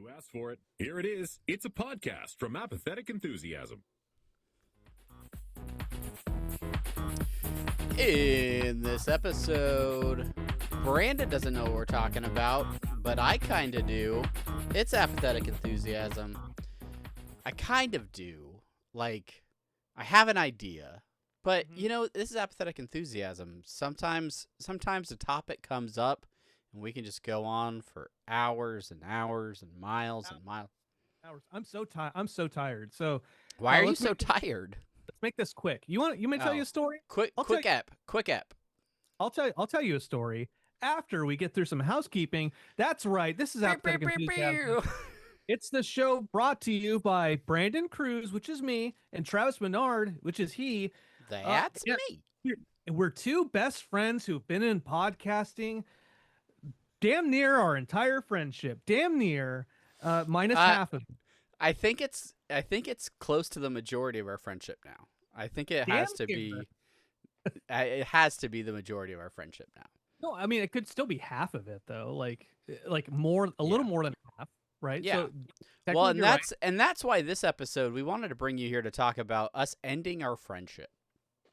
You asked for it. Here it is. It's a podcast from Apathetic Enthusiasm. In this episode, Brandon doesn't know what we're talking about, but I kind of do. It's Apathetic Enthusiasm. I kind of do. Like, I have an idea. But, you know, this is Apathetic Enthusiasm. Sometimes a topic comes up, and we can just go on for hours and hours and miles and miles. I'm so tired. So Why are you so tired? let's make this quick. You want me to tell you a story? Quick ep. I'll tell you a story after we get through some housekeeping. That's right. This is Apathetic Enthusiasm. It's the show brought to you by Brandon Cruz, which is me, and Travis Menard, which is he. That's me. We're two best friends who've been in podcasting damn near our entire friendship. Damn near minus half of it. I think it's close to the majority of our friendship now. I think it has to be. It has to be the majority of our friendship now. No, I mean it could still be half of it though. Like more, a little more than half, right? Yeah. So, well, and that's why this episode we wanted to bring you here to talk about us ending our friendship.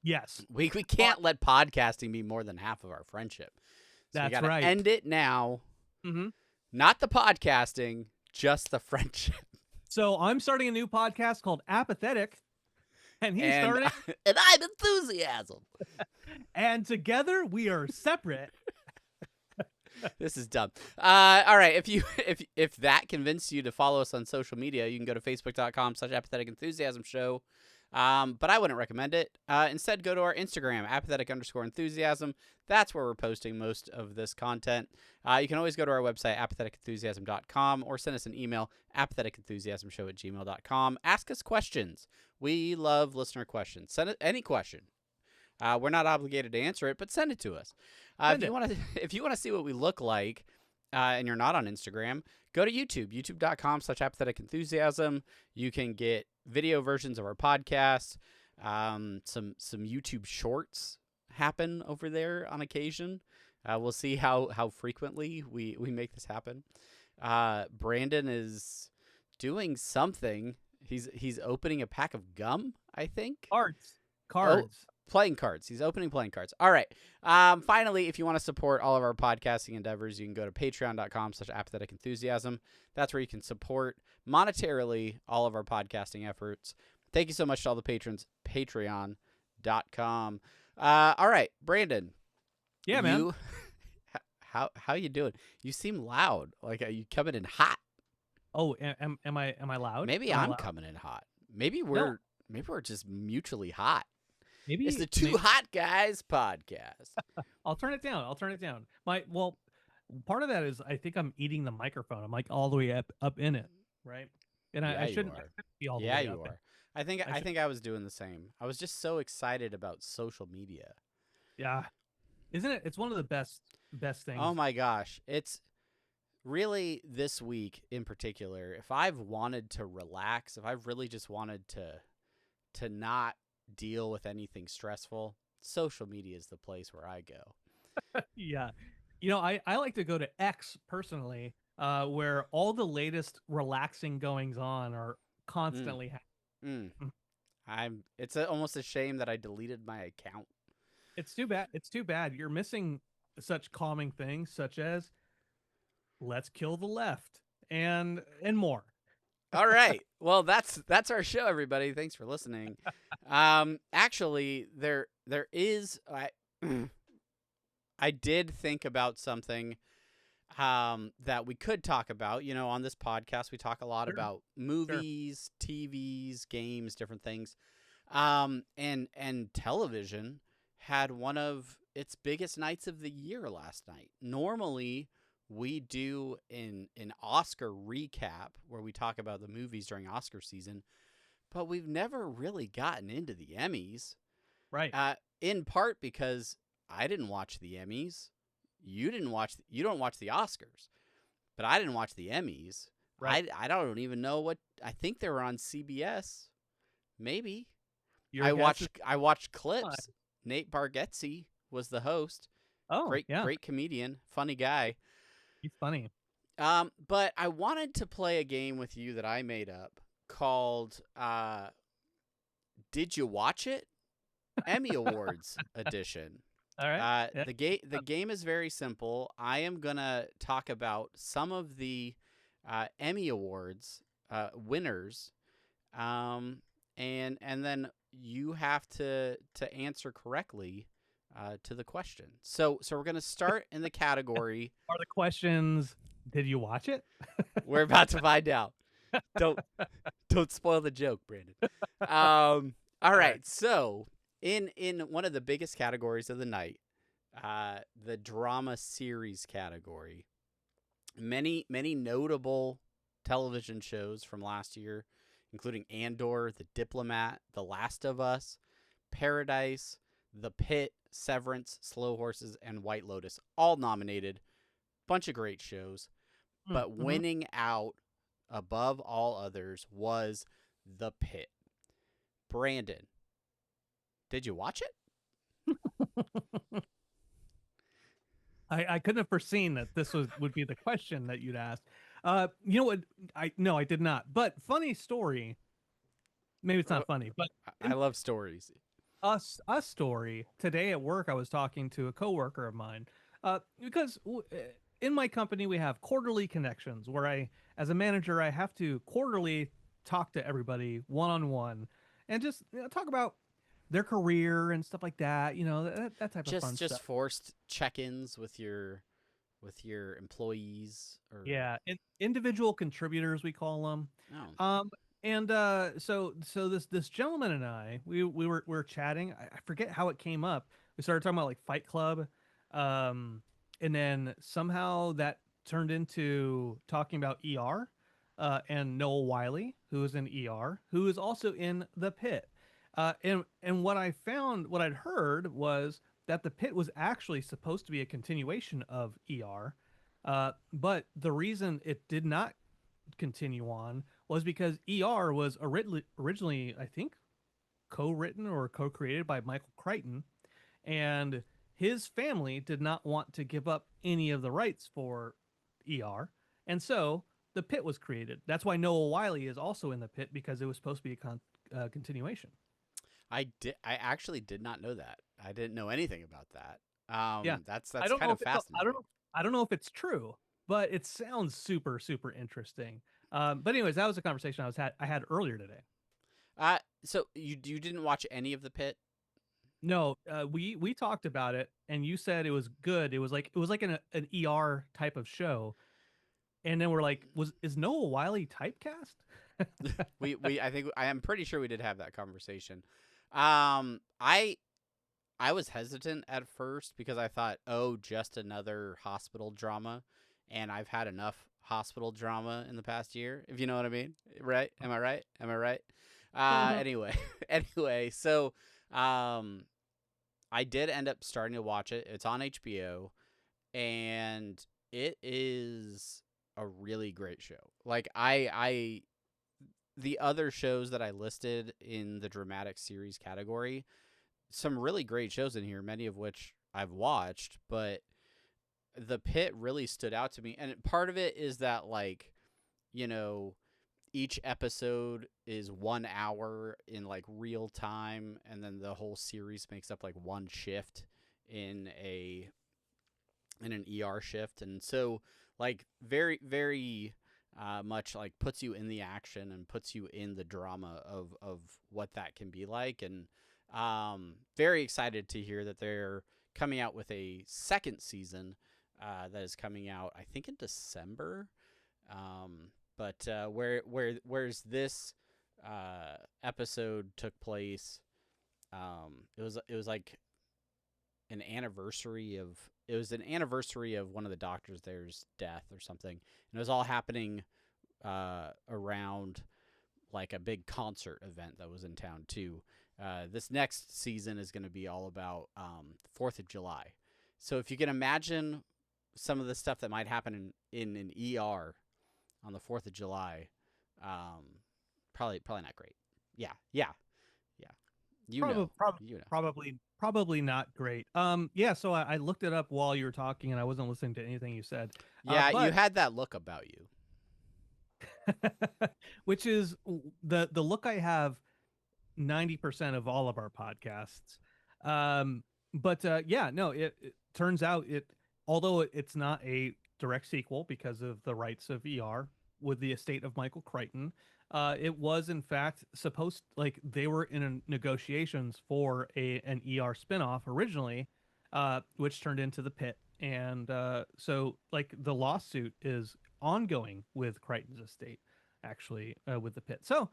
Yes, we can't let podcasting be more than half of our friendship. So that's we gotta right. End it now. Mm-hmm. Not the podcasting, just the friendship. So I'm starting a new podcast called Apathetic, and he's starting, and I'm Enthusiasm. And together we are separate. This is dumb. All right, if that convinced you to follow us on social media, you can go to facebook.com/Apathetic Enthusiasm Show. But I wouldn't recommend it. Instead, go to our Instagram, apathetic_enthusiasm. That's where we're posting most of this content. You can always go to our website, apatheticenthusiasm.com, or send us an email, apatheticenthusiasmshow@gmail.com. Ask us questions. We love listener questions. Send it any question. We're not obligated to answer it, but send it to us. If you want to see what we look like, and you're not on Instagram, go to YouTube, youtube.com/apatheticenthusiasm. You can get video versions of our podcast. Some YouTube shorts happen over there on occasion. We'll see how frequently we make this happen. Brandon is doing something. He's opening a pack of gum, I think. Cards. Oh, playing cards. He's opening playing cards. All right. Finally, if you want to support all of our podcasting endeavors, you can go to patreon.com/apathetic enthusiasm. That's where you can support monetarily all of our podcasting efforts. Thank you so much to all the patrons. Patreon.com. All right, Brandon. Yeah, man. How you doing? You seem loud. Like, are you coming in hot? Oh, am I loud? Maybe I'm coming in hot. Maybe we're just mutually hot. Maybe it's the Two Hot Guys podcast. I'll turn it down. Part of that is I think I'm eating the microphone. I'm like all the way up in it, right? And I shouldn't be all the way up. Yeah, you are. I think I was doing the same. I was just so excited about social media. Yeah. Isn't it? It's one of the best things. Oh my gosh. It's really this week in particular, if I've wanted to relax, if I've really just wanted to not deal with anything stressful, social media is the place where I go. Yeah. You know, I like to go to X personally, where all the latest relaxing goings on are constantly happening. It's almost a shame that I deleted my account. It's too bad. You're missing such calming things such as let's kill the left and more. All right. Well, that's our show, everybody. Thanks for listening. Actually, there is I did think about something that we could talk about. You know, on this podcast, we talk a lot about movies, TVs, games, different things. And television had one of its biggest nights of the year last night. Normally, we do an Oscar recap where we talk about the movies during Oscar season, but we've never really gotten into the Emmys. Right. In part because I didn't watch the Emmys. You don't watch the Oscars, but I didn't watch the Emmys. Right. I don't even know what, I think they were on CBS. Maybe. I watched clips. Nate Bargatze was the host. Oh, great comedian, funny guy. He's funny. But I wanted to play a game with you that I made up called Did You Watch It? Emmy Awards edition. All right. Yeah. The game is very simple. I am gonna talk about some of the Emmy Awards winners, and then you have to answer correctly to the question. So we're gonna start in the category. Are the questions? Did you watch it? We're about to find out. Don't spoil the joke, Brandon. All right. So in one of the biggest categories of the night, the drama series category, many notable television shows from last year, including Andor, The Diplomat, The Last of Us, Paradise, The Pit, Severance, Slow Horses, and White Lotus, all nominated. Bunch of great shows. But winning out above all others was The Pit. Brandon, did you watch it? I couldn't have foreseen that this would be the question that you'd ask. You know what? I did not. But funny story. Maybe it's not funny, but I love stories. A story today at work. I was talking to a coworker of mine because in my company we have quarterly connections where as a manager, I have to quarterly talk to everybody one-on-one and just talk about their career and stuff like that. That type of fun stuff. Just forced check-ins with your employees, or individual contributors, we call them. Oh. And so this gentleman and I, we were chatting. I forget how it came up. We started talking about like Fight Club, and then somehow that turned into talking about ER, and Noel Wiley, who is in ER, who is also in The Pit. And what I'd heard was that The Pit was actually supposed to be a continuation of ER, but the reason it did not continue on was because ER was originally, I think, co-written or co-created by Michael Crichton, and his family did not want to give up any of the rights for ER, and so The Pit was created. That's why Noel Wiley is also in The Pit, because it was supposed to be a continuation. I actually did not know that. I didn't know anything about that. Yeah, that's kind of fascinating. I don't know if it's true, but it sounds super, super interesting. But anyways, that was a conversation I had earlier today. So you didn't watch any of The Pit? No, we talked about it, and you said it was good. It was like an ER type of show, and then we're like, is Noah Wiley typecast? I am pretty sure we did have that conversation. I was hesitant at first because I thought, just another hospital drama, and I've had enough hospital drama in the past year, if you know what I mean, right? Am I right? Anyway, so I did end up starting to watch it. It's on HBO, and it is a really great show. Like the other shows that I listed in the dramatic series category, some really great shows in here, many of which I've watched, but The Pit really stood out to me. And part of it is that, like, each episode is 1 hour in like real time, and then the whole series makes up like one shift in an ER shift. And so like very, very much like puts you in the action and puts you in the drama of what that can be like. And very excited to hear that they're coming out with a second season that is coming out, I think, in December. But whereas this episode took place, it was like an anniversary of one of the doctors there's death or something, and it was all happening around like a big concert event that was in town too. This next season is going to be all about 4th of July. So if you can imagine some of the stuff that might happen in an ER on the 4th of July, probably not great. Yeah. Probably not great. Yeah. So I looked it up while you were talking, and I wasn't listening to anything you said. Yeah, you But had that look about you. which is the look I have 90% of all of our podcasts. But yeah, no, it turns out although it's not a direct sequel because of the rights of ER with the estate of Michael Crichton, it was in fact supposed, like, they were in negotiations for an ER spinoff originally, which turned into The Pit. And so like the lawsuit is ongoing with Crichton's estate, actually, with The Pit. So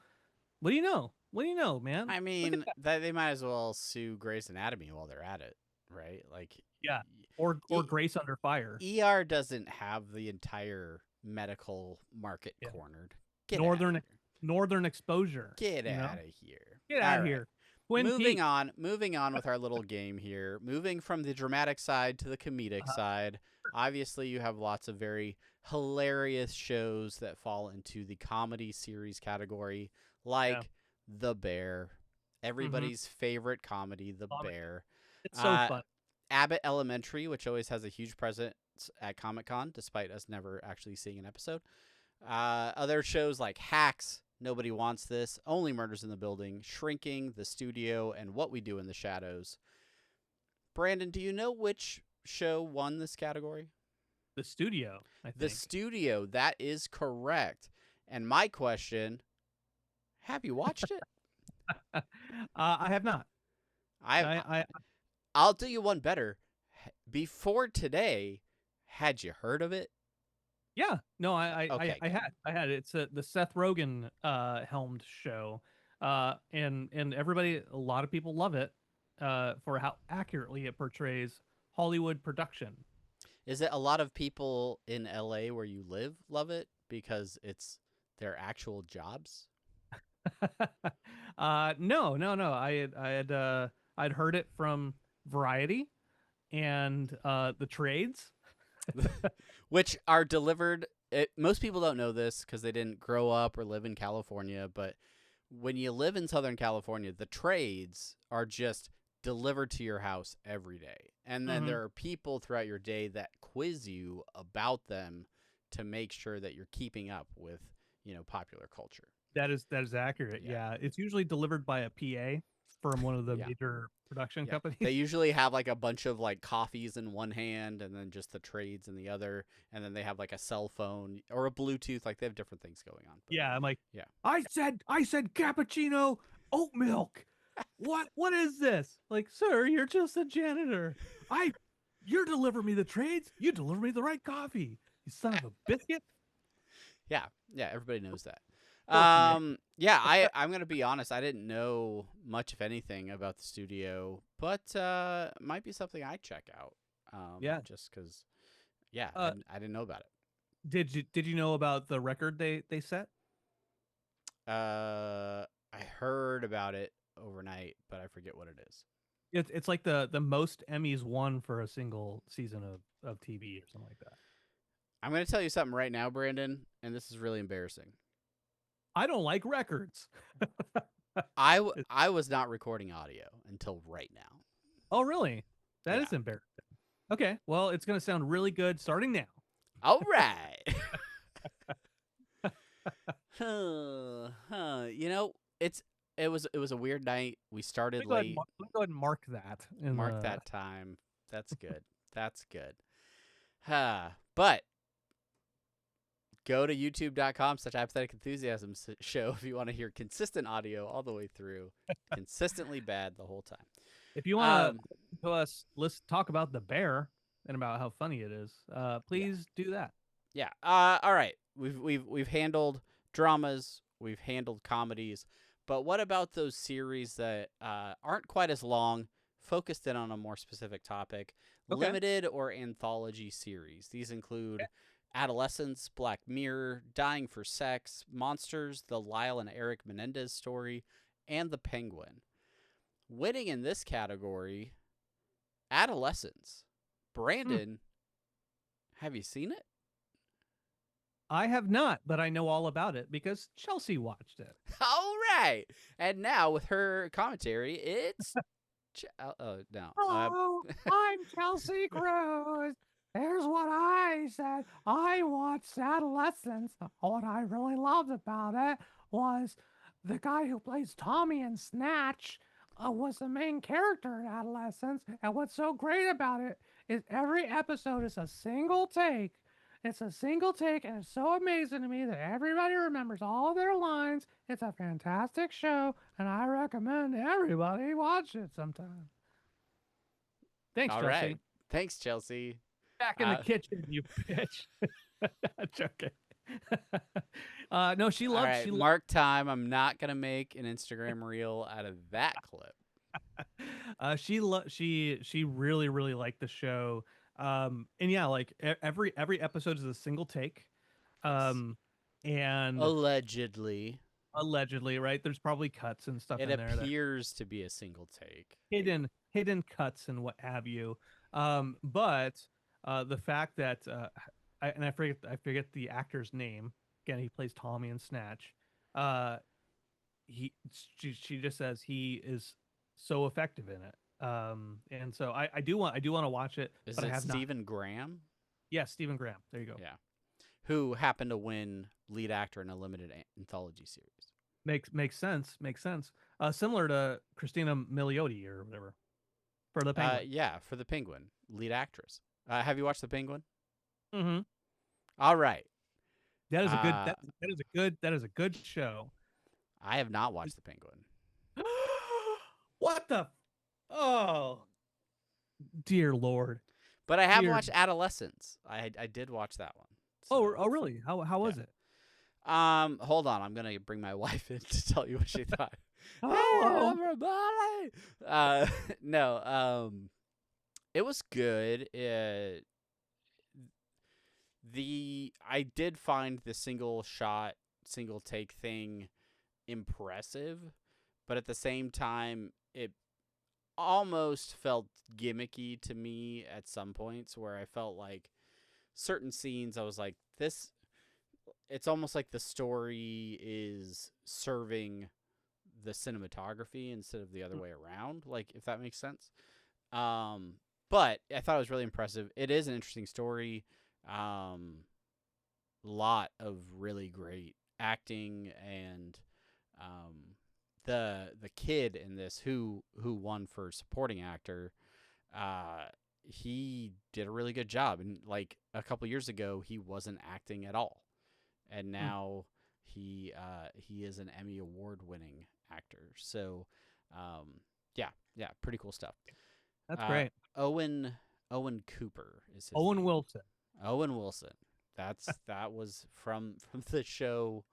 what do you know? What do you know, man? I Look at mean, that. they might as well sue Grey's Anatomy while they're at it, right? Like, Yeah. Or E- Grace Under Fire. ER doesn't have the entire medical market Yeah. cornered. Get Northern out of here. Northern Exposure. Get you know? out of here. Get All out of right. here. Twin Moving Peaks. on with our little game here. Moving from the dramatic side to the comedic side. Obviously, you have lots of very hilarious shows that fall into the comedy series category, like The Bear, everybody's favorite comedy, The Bear. It's so fun. Abbott Elementary, which always has a huge presence at Comic-Con, despite us never actually seeing an episode. Other shows like Hacks, Nobody Wants This, Only Murders in the Building, Shrinking, The Studio, and What We Do in the Shadows. Brandon, do you know which show won this category? The Studio, I think. The Studio, that is correct. And my question, have you watched it? I have not. I'll do you one better. Before today, had you heard of it? Yeah, no, I Okay, had. It's the Seth Rogen helmed show, and everybody, a lot of people love it, for how accurately it portrays Hollywood production. Is it a lot of people in LA where you live love it because it's their actual jobs? No. I'd heard it from Variety and the trades. Which are delivered. Most people don't know this because they didn't grow up or live in California, but when you live in Southern California, the trades are just delivered to your house every day. And then there are people throughout your day that quiz you about them to make sure that you're keeping up with, popular culture. That is accurate. Yeah. It's usually delivered by a PA from one of the major production companies. They usually have like a bunch of like coffees in one hand and then just the trades in the other, and then they have like a cell phone or a Bluetooth. Like they have different things going on. But, I'm like, I said cappuccino, oat milk. What is this? Like, sir, you're just a janitor. You're delivering me the trades. You deliver me the right coffee. You son of a biscuit. Yeah, everybody knows that. I'm gonna be honest. I didn't know much, if anything, about the Studio, but might be something I check out. Just because. I didn't know about it. Did you know about the record they set? I heard about it overnight, but I forget what it is. It's like the most Emmys won for a single season of TV or something like that. I'm gonna tell you something right now, Brandon, and this is really embarrassing. I don't like records. I was not recording audio until right now. Oh, really? That is embarrassing. Okay, well, it's going to sound really good starting now. All right. It was a weird night. We started late. Let me go ahead and mark that. Mark that time. That's good. That's good. But go to youtube.com/apathetic enthusiasm show if you want to hear consistent audio all the way through, consistently bad the whole time. If you want to us, let's talk about The Bear and about how funny it is. Please do that. Yeah. All right. We've handled dramas. We've handled comedies. But what about those series that aren't quite as long, focused in on a more specific topic, limited or anthology series? These include Adolescence, Black Mirror, Dying for Sex, Monsters, The Lyle and Eric Menendez Story, and The Penguin. Winning in this category, Adolescence. Brandon, have you seen it? I have not, but I know all about it because Chelsea watched it. All right. And now with her commentary, it's oh no. Hello, I'm Chelsea Cruz. Here's what I said. I watched Adolescence. What I really loved about it was the guy who plays Tommy in Snatch was the main character in Adolescence. And what's so great about it is every episode is a single take. It's a single take, and it's so amazing to me that everybody remembers all their lines. It's a fantastic show, and I recommend everybody watch it sometime. Thanks, All Chelsea. right. Thanks, Chelsea. Back in the kitchen, you bitch. Joking. No, she loves. All right, mark time. I'm not gonna make an Instagram reel out of that clip. She really liked the show. And yeah, like every episode is a single take. And allegedly, right? There's probably cuts and stuff it in there. It appears to be a single take. Hidden cuts and what have you. But the fact that I forget the actor's name. Again, he plays Tommy in Snatch. She just says he is so effective in it. And so I do want to watch it. Is but it I have Stephen Graham? Yeah, Stephen Graham. There you go. Yeah, who happened to win lead actor in a limited anthology series. Makes sense. Similar to Christina Milioti or whatever for the Penguin. Yeah, for the Penguin, lead actress. Have you watched the Penguin? Mm-hmm. All right. That is a good. That is a good show. I have not watched the Penguin. What the? Oh, dear Lord! But I have watched Adolescence. I did watch that one. So, oh, really? How was it? Hold on. I'm gonna bring my wife in to tell you what she thought. Oh, everybody! No. It was good. I did find the single take thing impressive, but at the same time, it almost felt gimmicky to me at some points where I felt like certain scenes I was like, this, it's almost like the story is serving the cinematography instead of the other way around, like, if that makes sense. But I thought it was really impressive. It is an interesting story. Lot of really great acting, and the kid in this who won for supporting actor, he did a really good job. And like a couple years ago, he wasn't acting at all, and now he is an Emmy award winning actor. So yeah, pretty cool stuff. That's great. Owen Cooper is his Owen name. Wilson. Owen Wilson. That was from the show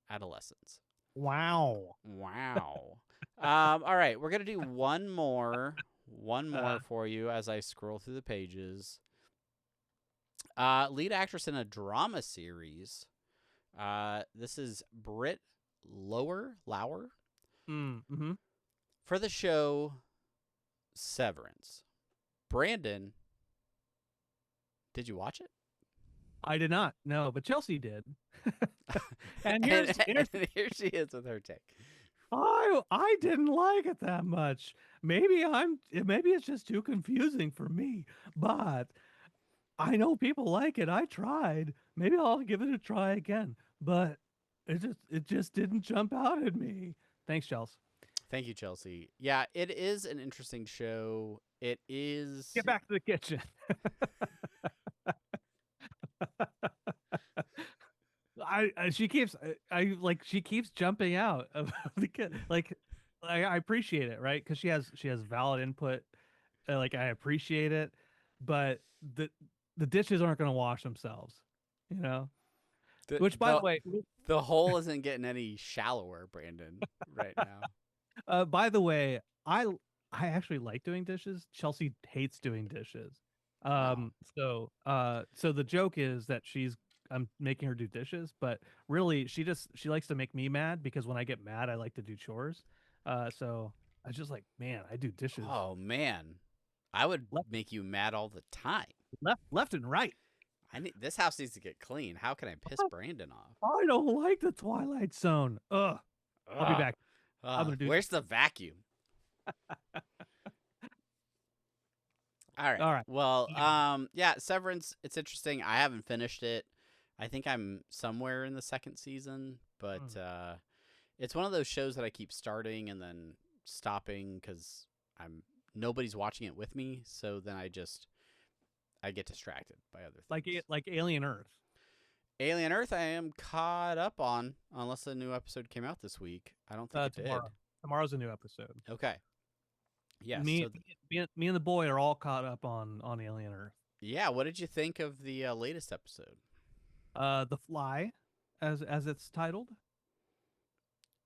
Adolescence. Wow. All right, we're gonna do one more for you as I scroll through the pages. Lead actress in a drama series. This is Britt Lower Mm-hmm. for the show Severance. Brandon, did you watch it? I did not. No, but Chelsea did. And here she is with her take. I didn't like it that much. Maybe it's just too confusing for me. But I know people like it. I tried. Maybe I'll give it a try again. But it just didn't jump out at me. Thanks, Chelsea. Thank you, Chelsea. Yeah, it is an interesting show. It is. Get back to the kitchen. She keeps jumping out of the kid. Like, I appreciate it, right? Because she has valid input. Like, I appreciate it, but the dishes aren't going to wash themselves, you know. Which, by the way, the hole isn't getting any shallower, Brandon, right now. By the way, I actually like doing dishes. Chelsea hates doing dishes. So the joke is that I'm making her do dishes, but really she likes to make me mad, because when I get mad, I like to do chores. So I was just like, man, I do dishes. Oh man, I would make you mad all the time. Left and right. This house needs to get clean. How can I piss Brandon off? I don't like the Twilight Zone. Ugh. I'll be back. I'm gonna do. Where's the vacuum? All right. All right. Well, yeah, Severance. It's interesting. I haven't finished it. I think I'm somewhere in the second season, but it's one of those shows that I keep starting and then stopping because nobody's watching it with me. So then I get distracted by other things. Like Alien Earth. Alien Earth, I am caught up on, unless a new episode came out this week. I don't think it Tomorrow. did. Tomorrow's a new episode. Okay. Yeah. Me and the boy are all caught up on Alien Earth. Yeah. What did you think of the latest episode? The Fly, as it's titled.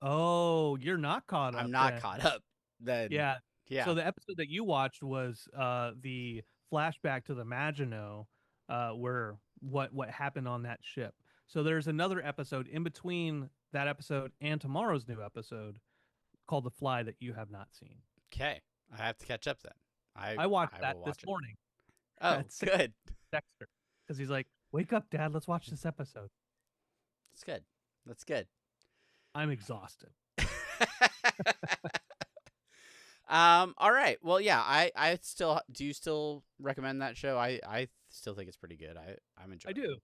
Oh, you're not caught up. I'm not caught up. Then yeah. Yeah. So the episode that you watched was the flashback to the Maginot, where what happened on that ship. So there's another episode in between that episode and tomorrow's new episode called The Fly that you have not seen. Okay. I have to catch up then. I watched that this morning. Oh, good. Dexter, because he's like, "Wake up, Dad. Let's watch this episode." That's good. That's good. I'm exhausted. All right. Well, yeah. I still do. You still recommend that show? I still think it's pretty good. I'm enjoying. I do.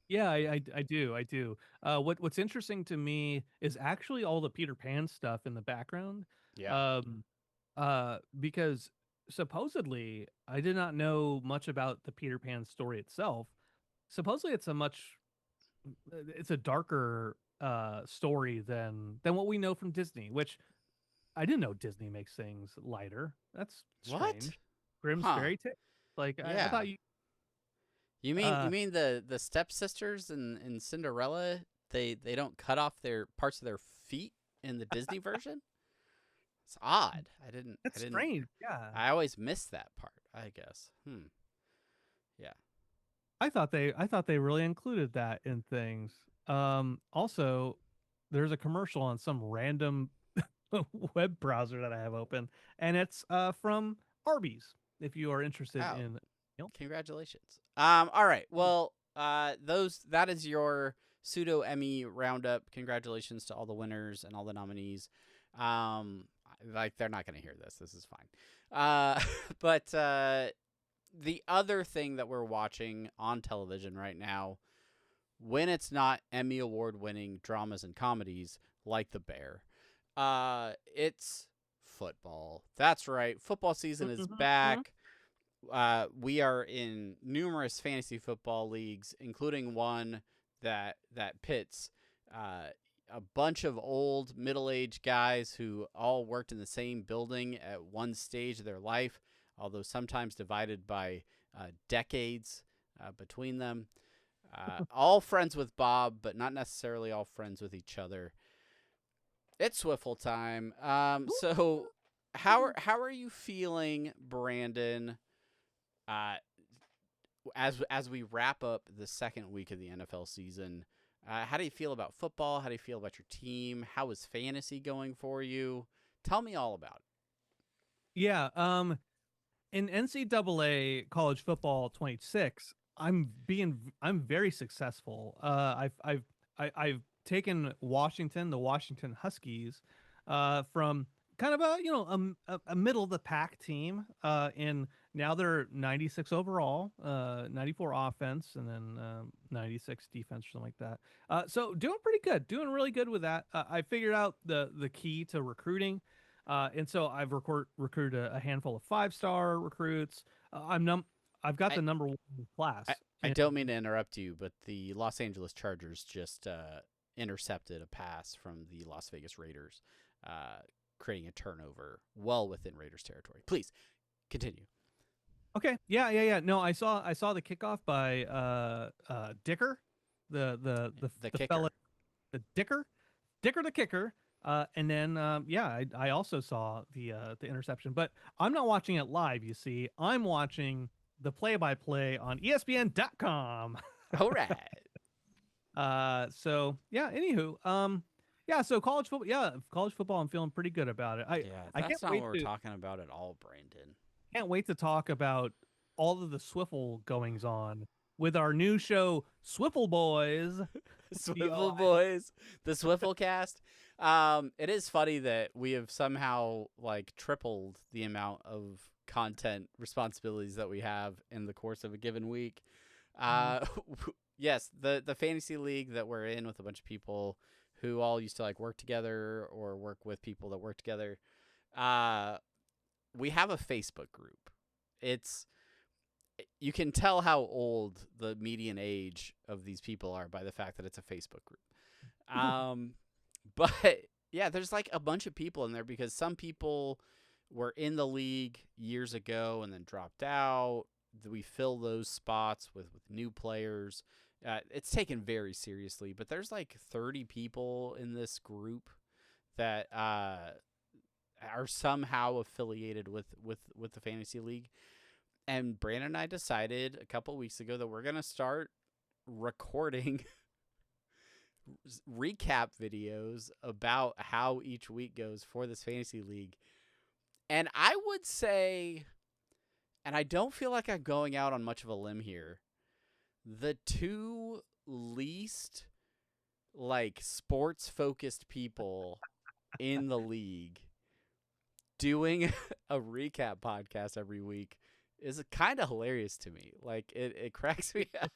Yeah, I do. I do. What's interesting to me is actually all the Peter Pan stuff in the background. Yeah. Because supposedly I did not know much about the Peter Pan story itself. Supposedly it's a darker story than what we know from Disney, which I didn't know Disney makes things lighter. That's strange. What? Grimm's Fairy Tale. Like I thought you. You mean the stepsisters in Cinderella? They don't cut off their parts of their feet in the Disney version. It's odd. That's strange. Yeah. I always miss that part. I guess. Yeah. I thought they really included that in things. Also, there's a commercial on some random web browser that I have open, and it's from Arby's. If you are interested in. Congratulations. All right. Well, that is your pseudo Emmy roundup. Congratulations to all the winners and all the nominees. They're not going to hear this. This is fine. But the other thing that we're watching on television right now, when it's not Emmy Award winning dramas and comedies like The Bear, it's football. That's right. Football season is back. We are in numerous fantasy football leagues, including one that pits a bunch of old middle-aged guys who all worked in the same building at one stage of their life, although sometimes divided by decades between them. All friends with Bob, but not necessarily all friends with each other. It's Swiffle time. So how are you feeling, Brandon? As we wrap up the second week of the NFL season, how do you feel about football? How do you feel about your team? How is fantasy going for you? Tell me all about it. Yeah. In NCAA college football 26, I'm very successful. I've taken the Washington Huskies, from kind of a middle of the pack team, and now they're 96 overall, 94 offense, and then 96 defense or something like that. So doing pretty good, doing really good with that. I figured out the key to recruiting, and so I've recruited a handful of 5-star recruits. I've got the number one class. I don't mean to interrupt you, but the Los Angeles Chargers just intercepted a pass from the Las Vegas Raiders, creating a turnover well within Raiders territory. Please continue. Okay. Yeah. No, I saw the kickoff by Dicker, the kicker. fella, the Dicker the kicker. And then I also saw the interception, but I'm not watching it live. You see, I'm watching the play-by-play on ESPN.com. All right. So yeah. Anywho, yeah. So college football. I'm feeling pretty good about it. That's not what we're talking about at all, Brandon. Can't wait to talk about all of the Swiffle goings on with our new show, Swiffle Boys. Swivel Boys, the Swiffle Cast. It is funny that we have somehow like tripled the amount of content responsibilities that we have in the course of a given week. Yes, the fantasy league that we're in with a bunch of people who all used to like work together or work with people that work together. We have a Facebook group. You can tell how old the median age of these people are by the fact that it's a Facebook group. But yeah, there's like a bunch of people in there because some people were in the league years ago and then dropped out. We fill those spots with new players. It's taken very seriously, but there's like 30 people in this group that are somehow affiliated with the fantasy league. And Brandon and I decided a couple weeks ago that we're going to start recording recap videos about how each week goes for this fantasy league. And I would say, and I don't feel like I'm going out on much of a limb here, the two least like sports focused people in the league doing a recap podcast every week is kind of hilarious to me. Like it cracks me up.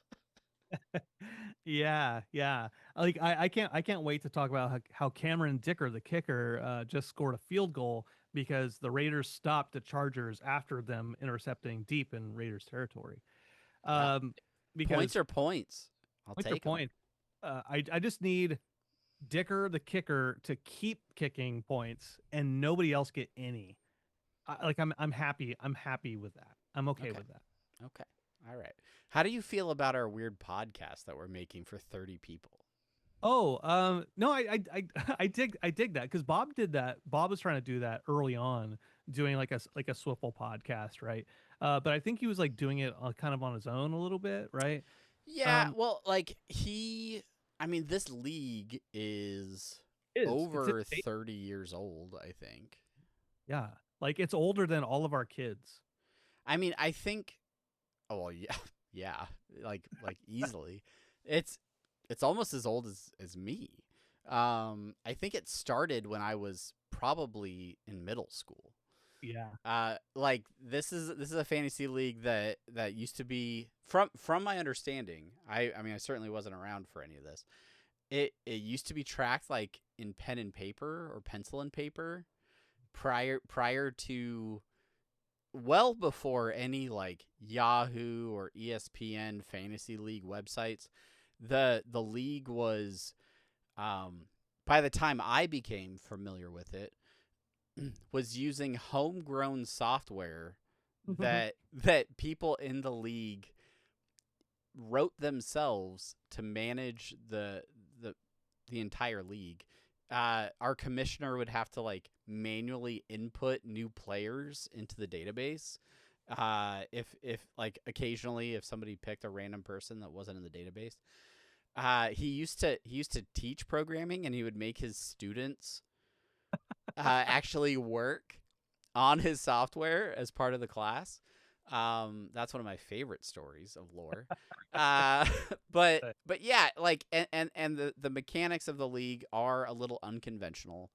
Yeah. Like I can't wait to talk about how Cameron Dicker, the kicker, just scored a field goal because the Raiders stopped the Chargers after them intercepting deep in Raiders territory. Yeah. Because Points are points. I'll points are take 'em. points. I just need Dicker, the kicker, to keep kicking points and nobody else get any. I'm happy. I'm happy with that. I'm okay with that. Okay. All right. How do you feel about our weird podcast that we're making for 30 people? Oh, no, I dig that because Bob did that. Bob was trying to do that early on, doing like a Swiffle podcast, right? But I think he was like doing it kind of on his own a little bit, right? Yeah, well, like this league is over 30 years old, I think. Yeah, like it's older than all of our kids. I mean, I think, oh well, yeah, like easily. It's almost as old as me. I think it started when I was probably in middle school. Yeah. Like this is a fantasy league that used to be from my understanding. I mean, I certainly wasn't around for any of this. It used to be tracked like in pen and paper or pencil and paper prior to well before any like Yahoo or ESPN fantasy league websites. The league was by the time I became familiar with it was using homegrown software that people in the league wrote themselves to manage the entire league. Our commissioner would have to like manually input new players into the database. If like occasionally if somebody picked a random person that wasn't in the database, he used to teach programming and he would make his students actually work on his software as part of the class. That's one of my favorite stories of lore. But yeah, like and the mechanics of the league are a little unconventional.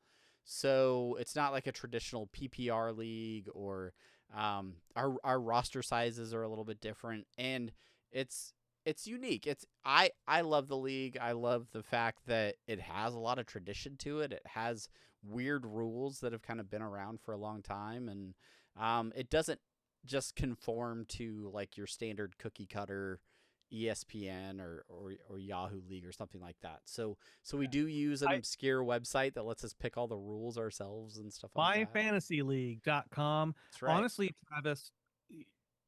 So it's not like a traditional PPR league or our roster sizes are a little bit different and it's unique. I love the league. I love the fact that it has a lot of tradition to it. It has weird rules that have kind of been around for a long time and it doesn't just conform to like your standard cookie cutter ESPN or Yahoo League or something like that. So we do use an obscure website that lets us pick all the rules ourselves and stuff like that. MyFantasyLeague.com. That's right. Honestly, Travis,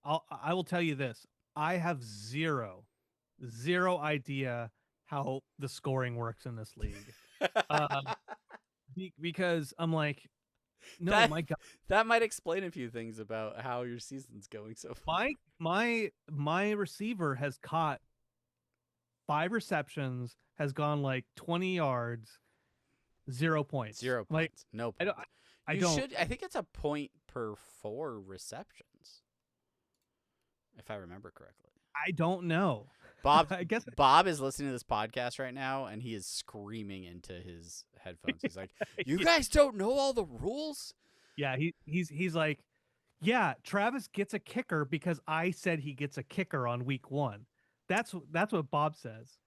I will tell you this. I have zero idea how the scoring works in this league. Because I'm like, no, my God. That might explain a few things about how your season's going so far. My receiver has caught 5 receptions, has gone like 20 yards, 0 points. 0 points. Like, no points. I think it's a point per 4 receptions, if I remember correctly. I don't know. Bob, I guess Bob is listening to this podcast right now, and he is screaming into his headphones. He's like, "You guys don't know all the rules?" yeah, he's like, yeah, Travis gets a kicker because I said he gets a kicker on week 1. That's what Bob says.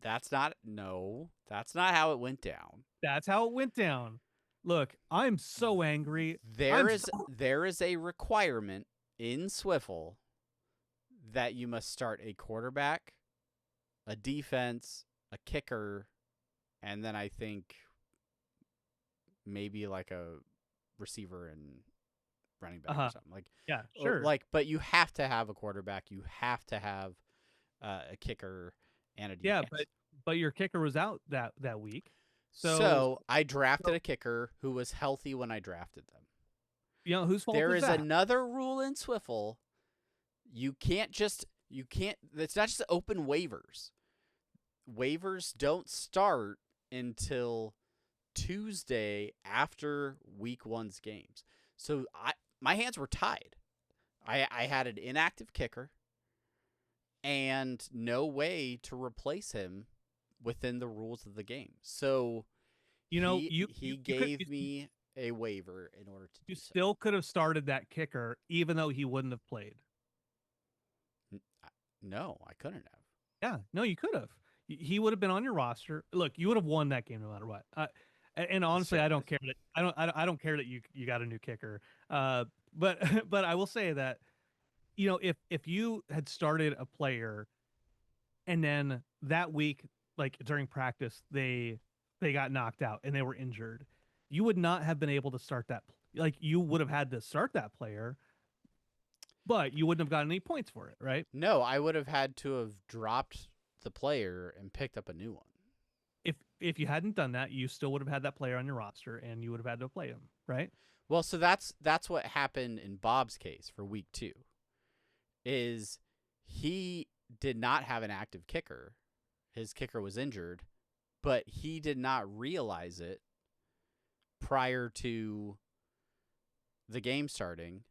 That's not how it went down. That's how it went down. Look, I'm so angry. There is a requirement in Swiffle that you must start a quarterback, a defense, a kicker, and then I think maybe like a receiver and running back or something. Like, yeah, sure. But you have to have a quarterback. You have to have a kicker and a defense. Yeah, but your kicker was out that week. So I drafted a kicker who was healthy when I drafted them. You know whose fault There was is that? another rule in Swiffle. It's not just open waivers. Waivers don't start until Tuesday after week 1's games. So my hands were tied. I had an inactive kicker and no way to replace him within the rules of the game. So he gave me a waiver in order to do so. Still could have started that kicker even though he wouldn't have played. No, I couldn't have. Yeah, no, you could have. He would have been on your roster. Look, you would have won that game no matter what. And honestly, I don't care that I don't care that you got a new kicker. But I will say that, if you had started a player and then that week, like during practice, they got knocked out and they were injured, you would not have been able to start that. Like, you would have had to start that player, but you wouldn't have gotten any points for it, right? No, I would have had to have dropped the player and picked up a new one. If you hadn't done that, you still would have had that player on your roster and you would have had to play him, right? Well, so that's what happened in Bob's case for week 2. Is he did not have an active kicker. His kicker was injured, but he did not realize it prior to the game starting.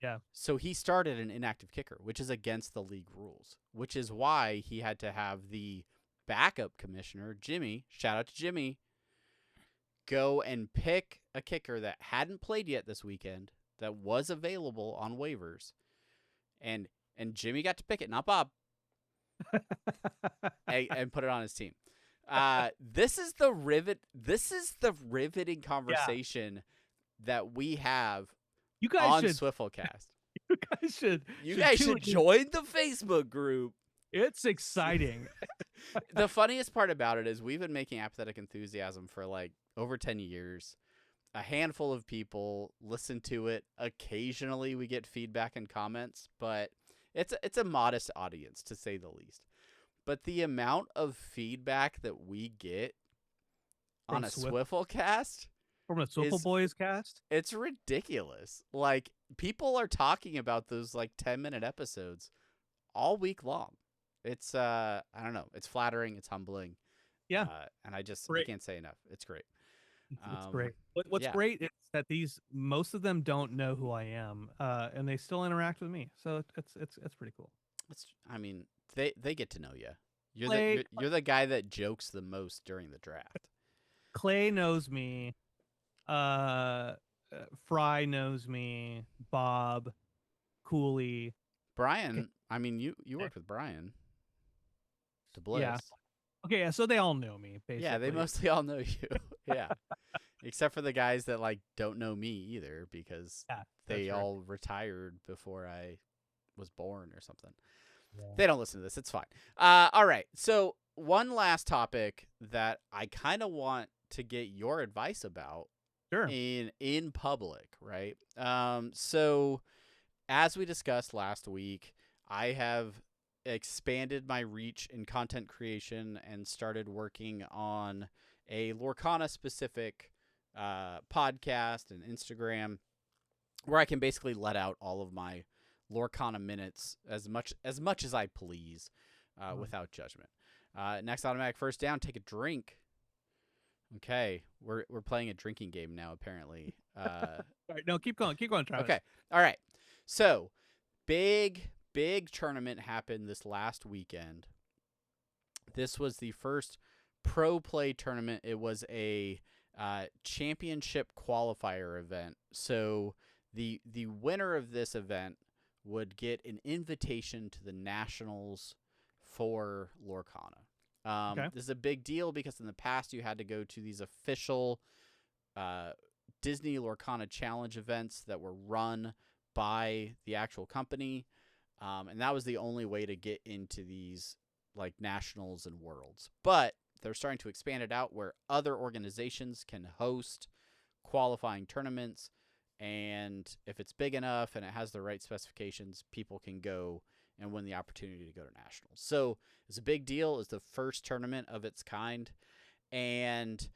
Yeah. So he started an inactive kicker, which is against the league rules, which is why he had to have the backup commissioner, Jimmy, shout out to Jimmy, go and pick a kicker that hadn't played yet this weekend, that was available on waivers. And Jimmy got to pick it, not Bob. and put it on his team. This is the riveting conversation that we have you guys on should, Swifflecast. You guys should join the Facebook group. It's exciting. The funniest part about it is we've been making Apathetic Enthusiasm for like over 10 years. A handful of people listen to it. Occasionally we get feedback and comments, but it's a modest audience, to say the least. But the amount of feedback that we get on a Swifflecast from a Swiffle Boys cast, it's ridiculous. Like, people are talking about those like 10-minute episodes all week long. It's I don't know. It's flattering. It's humbling. Yeah. And I can't say enough. It's great. It's great. What's great is that most of them don't know who I am, and they still interact with me. So it's pretty cool. They get to know you. You're the guy that jokes the most during the draft. Clay knows me. Fry knows me. Bob, Cooley, Brian. You worked with Brian. To Bliss. Yeah. Okay, so they all know me, basically. Yeah, they mostly all know you. Yeah. Except for the guys that like don't know me either, because they all retired before I was born or something. Yeah. They don't listen to this. It's fine. All right. So one last topic that I kind of want to get your advice about in public, right? So as we discussed last week, I have expanded my reach in content creation and started working on a Lorcana specific podcast and Instagram where I can basically let out all of my Lorcana minutes as much as I please without judgment. Next automatic first down, take a drink. Okay, we're playing a drinking game now apparently. All right, no, keep going, Travis. Okay, all right. So big big tournament happened this last weekend. This was the first pro play tournament. It was a championship qualifier event. So the winner of this event would get an invitation to the Nationals for Lorcana. Okay. This is a big deal because in the past you had to go to these official Disney Lorcana Challenge events that were run by the actual company, and that was the only way to get into these like Nationals and Worlds. But they're starting to expand it out where other organizations can host qualifying tournaments, and if it's big enough and it has the right specifications, people can go and win the opportunity to go to Nationals. So it's a big deal. It's the first tournament of its kind, and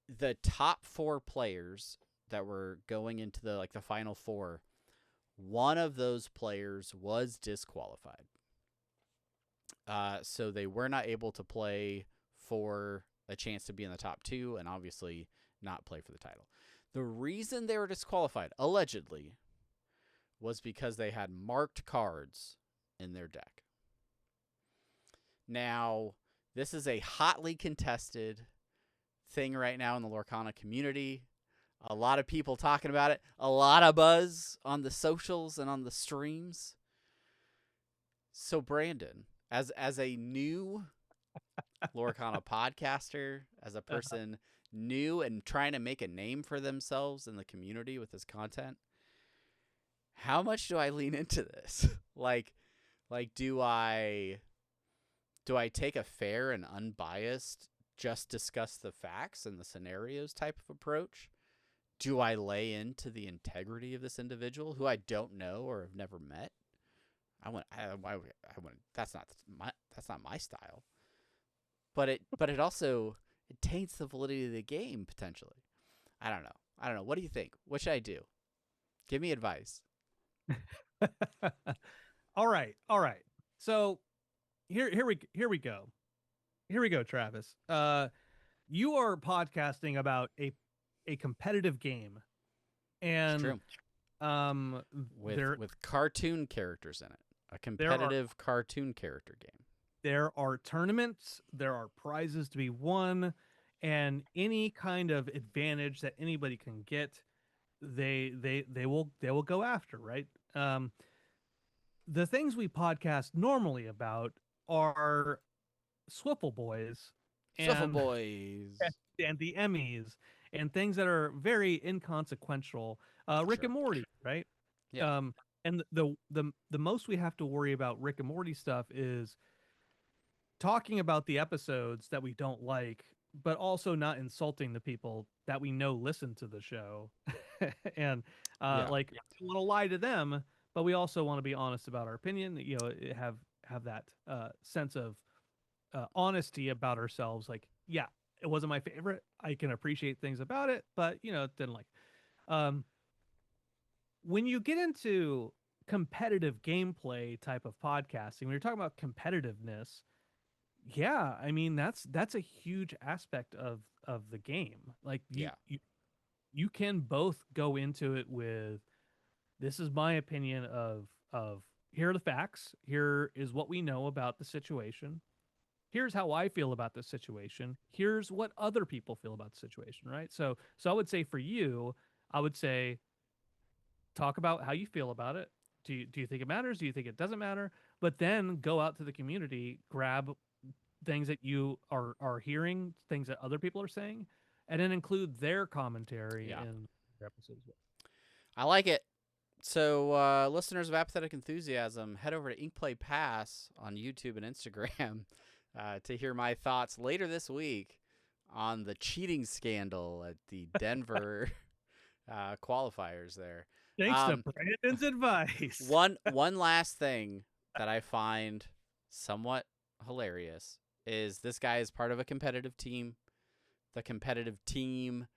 the top 4 players that were going into the final 4, one of those players was disqualified. So they were not able to play for a chance to be in the top 2 and obviously not play for the title. The reason they were disqualified, allegedly, was because they had marked cards in their deck. Now, this is a hotly contested thing right now in the Lorcana community. A lot of people talking about it. A lot of buzz on the socials and on the streams. So, Brandon, as a new Lorcana podcaster, as a person new and trying to make a name for themselves in the community with this content, how much do I lean into this? like do I take a fair and unbiased, just discuss the facts and the scenarios type of approach? Do I lay into the integrity of this individual who I don't know or have never met? That's not my style. But it also taints the validity of the game potentially. I don't know. What do you think? What should I do? Give me advice. All right. So here we go. Here we go, Travis. You are podcasting about a competitive game, and it's true. With cartoon characters in it, a competitive cartoon character game. There are tournaments, there are prizes to be won, and any kind of advantage that anybody can get, they will go after, right? The things we podcast normally about are Swiffle Boys and the Emmys and things that are very inconsequential. Rick and Morty, right? Yeah. And the most we have to worry about Rick and Morty stuff is talking about the episodes that we don't like, but also not insulting the people that we know listen to the show. And we want to lie to them, but we also want to be honest about our opinion, have that sense of honesty about ourselves. Like, yeah, it wasn't my favorite. I can appreciate things about it, but didn't like. When you get into competitive gameplay type of podcasting, when you're talking about competitiveness, yeah, I mean that's a huge aspect of the game. Like you can both go into it with, this is my opinion of here are the facts, here is what we know about the situation, here's how I feel about the situation, here's what other people feel about the situation, right? So I would say for you, I would say talk about how you feel about it. Do you think it matters? Do you think it doesn't matter? But then go out to the community, grab things that you are hearing, things that other people are saying, and then include their commentary in your episodes. I like it. So listeners of Apathetic Enthusiasm, head over to Inkplay Pass on YouTube and Instagram to hear my thoughts later this week on the cheating scandal at the Denver qualifiers there. Thanks to Brandon's advice. One last thing that I find somewhat hilarious is this guy is part of a competitive team. The competitive team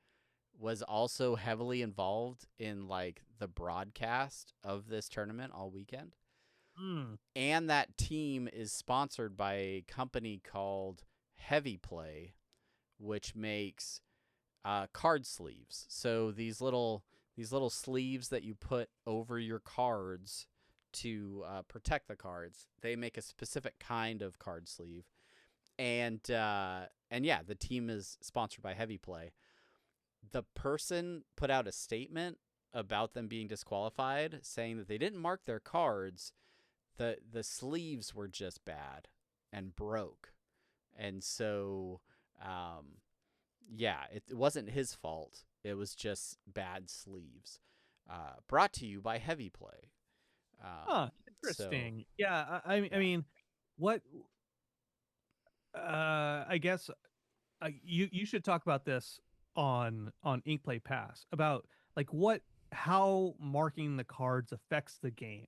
was also heavily involved in the broadcast of this tournament all weekend. And that team is sponsored by a company called Heavy Play, which makes card sleeves. So these little sleeves that you put over your cards to protect the cards, they make a specific kind of card sleeve, and yeah, the team is sponsored by Heavy Play. The person put out a statement about them being disqualified, saying that they didn't mark their cards. The sleeves were just bad and broke, and so yeah, it wasn't his fault. It was just bad sleeves. Brought to you by Heavy Play. Interesting. Yeah, I mean, what? I guess you should talk about this on Inkplay Pass about like how marking the cards affects the game,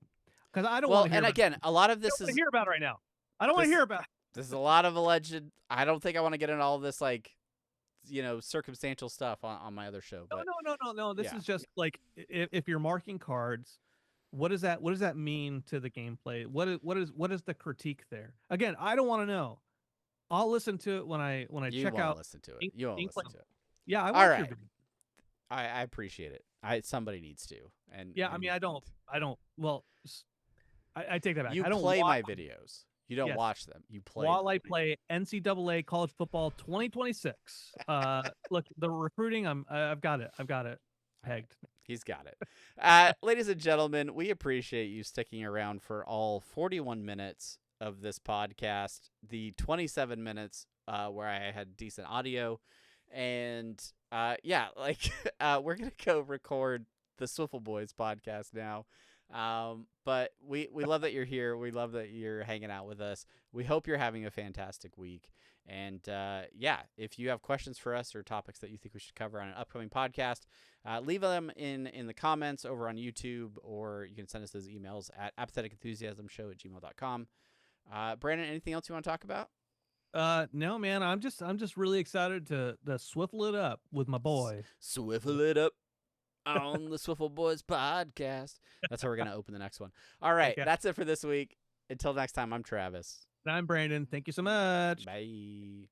because I don't want to hear. And again, a lot of this is hear about it right now. I don't want to hear about it. This is a lot of alleged. I don't think I want to get into all this like, circumstantial stuff on my other show. But No. This is just like if you're marking cards, what does that mean to the gameplay? What is the critique there? Again, I don't want to know. I'll listen to it when I check out. Listen to it. You won't listen to it. Yeah, I all right. I appreciate it. Somebody needs to. And yeah, I mean, I don't. Well, I take that back. You I don't play my videos. You don't watch them. You play while I play NCAA college football 2026. Look, the recruiting. I've got it. Pegged. He's got it. Ladies and gentlemen, we appreciate you sticking around for all 41 minutes of this podcast. The 27 minutes where I had decent audio, and we're gonna go record the Swiffle Boys podcast now. But we love that you're here. We love that you're hanging out with us. We hope you're having a fantastic week. And if you have questions for us or topics that you think we should cover on an upcoming podcast, leave them in the comments over on YouTube, or you can send us those emails at apatheticenthusiasmshow@gmail.com. Brandon, anything else you want to talk about? No, man. I'm just really excited to swiffle it up with my boy. Swiffle it up on the Swiffle Boys podcast. That's how we're going to open the next one. All right. Okay. That's it for this week. Until next time, I'm Travis. And I'm Brandon. Thank you so much. Bye.